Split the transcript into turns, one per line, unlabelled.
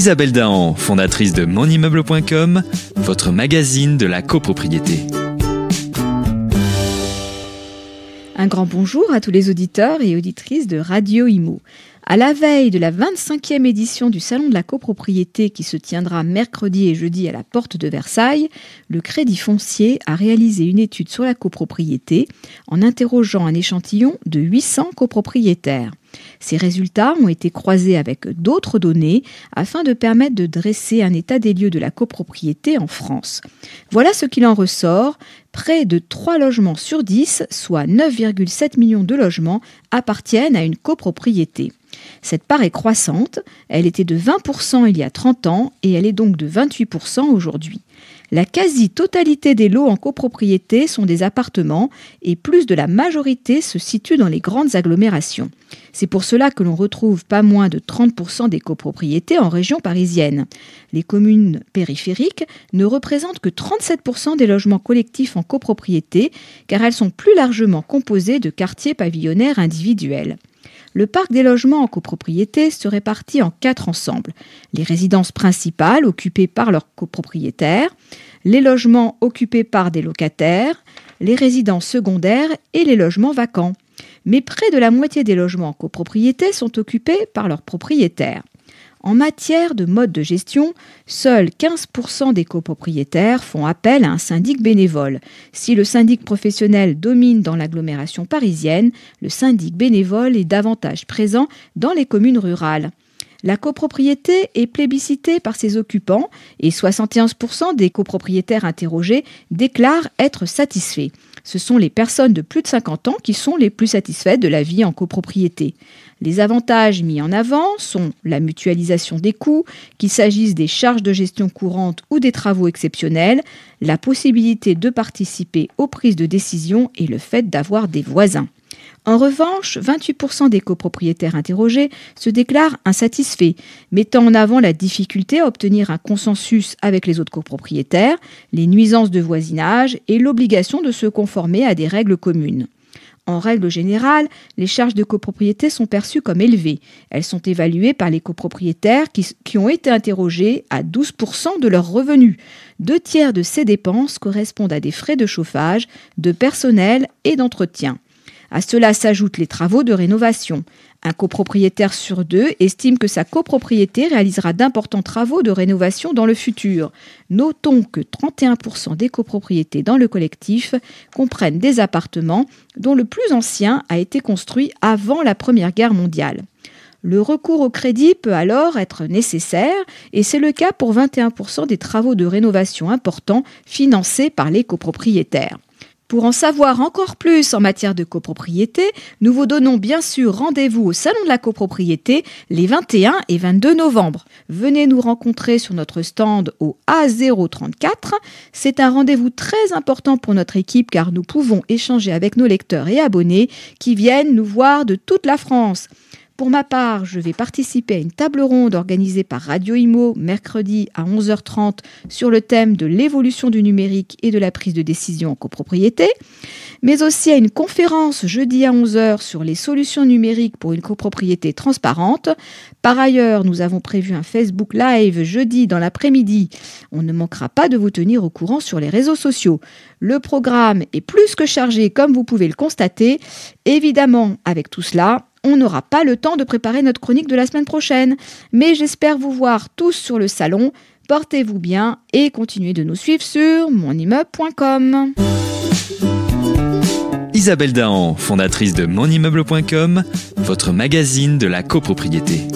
Isabelle Dahan, fondatrice de monimmeuble.com, votre magazine de la copropriété.
Un grand bonjour à tous les auditeurs et auditrices de Radio Imo. À la veille de la 25e édition du Salon de la copropriété qui se tiendra mercredi et jeudi à la porte de Versailles, le Crédit Foncier a réalisé une étude sur la copropriété en interrogeant un échantillon de 800 copropriétaires. Ces résultats ont été croisés avec d'autres données afin de permettre de dresser un état des lieux de la copropriété en France. Voilà ce qu'il en ressort. Près de 3 logements sur 10, soit 9,7 millions de logements, appartiennent à une copropriété. Cette part est croissante, elle était de 20% il y a 30 ans et elle est donc de 28% aujourd'hui. La quasi-totalité des lots en copropriété sont des appartements et plus de la majorité se situe dans les grandes agglomérations. C'est pour cela que l'on retrouve pas moins de 30% des copropriétés en région parisienne. Les communes périphériques ne représentent que 37% des logements collectifs en copropriété car elles sont plus largement composées de quartiers pavillonnaires individuels. Le parc des logements en copropriété se répartit en 4 ensembles. Les résidences principales occupées par leurs copropriétaires, les logements occupés par des locataires, les résidences secondaires et les logements vacants. Mais près de la moitié des logements en copropriété sont occupés par leurs propriétaires. En matière de mode de gestion, seuls 15% des copropriétaires font appel à un syndic bénévole. Si le syndic professionnel domine dans l'agglomération parisienne, le syndic bénévole est davantage présent dans les communes rurales. La copropriété est plébiscitée par ses occupants et 71% des copropriétaires interrogés déclarent être satisfaits. Ce sont les personnes de plus de 50 ans qui sont les plus satisfaites de la vie en copropriété. Les avantages mis en avant sont la mutualisation des coûts, qu'il s'agisse des charges de gestion courantes ou des travaux exceptionnels, la possibilité de participer aux prises de décision et le fait d'avoir des voisins. En revanche, 28% des copropriétaires interrogés se déclarent insatisfaits, mettant en avant la difficulté à obtenir un consensus avec les autres copropriétaires, les nuisances de voisinage et l'obligation de se conformer à des règles communes. En règle générale, les charges de copropriété sont perçues comme élevées. Elles sont évaluées par les copropriétaires qui ont été interrogés à 12% de leurs revenus. 2/3 de ces dépenses correspondent à des frais de chauffage, de personnel et d'entretien. À cela s'ajoutent les travaux de rénovation. Un copropriétaire sur 2 estime que sa copropriété réalisera d'importants travaux de rénovation dans le futur. Notons que 31% des copropriétés dans le collectif comprennent des appartements dont le plus ancien a été construit avant la Première Guerre mondiale. Le recours au crédit peut alors être nécessaire et c'est le cas pour 21% des travaux de rénovation importants financés par les copropriétaires. Pour en savoir encore plus en matière de copropriété, nous vous donnons bien sûr rendez-vous au Salon de la copropriété les 21 et 22 novembre. Venez nous rencontrer sur notre stand au A034. C'est un rendez-vous très important pour notre équipe car nous pouvons échanger avec nos lecteurs et abonnés qui viennent nous voir de toute la France. Pour ma part, je vais participer à une table ronde organisée par Radio Imo mercredi à 11h30 sur le thème de l'évolution du numérique et de la prise de décision en copropriété, mais aussi à une conférence jeudi à 11h sur les solutions numériques pour une copropriété transparente. Par ailleurs, nous avons prévu un Facebook Live jeudi dans l'après-midi. On ne manquera pas de vous tenir au courant sur les réseaux sociaux. Le programme est plus que chargé comme vous pouvez le constater. Évidemment, avec tout cela, on n'aura pas le temps de préparer notre chronique de la semaine prochaine. Mais j'espère vous voir tous sur le salon. Portez-vous bien et continuez de nous suivre sur monimmeuble.com.
Isabelle Dahan, fondatrice de monimmeuble.com, votre magazine de la copropriété.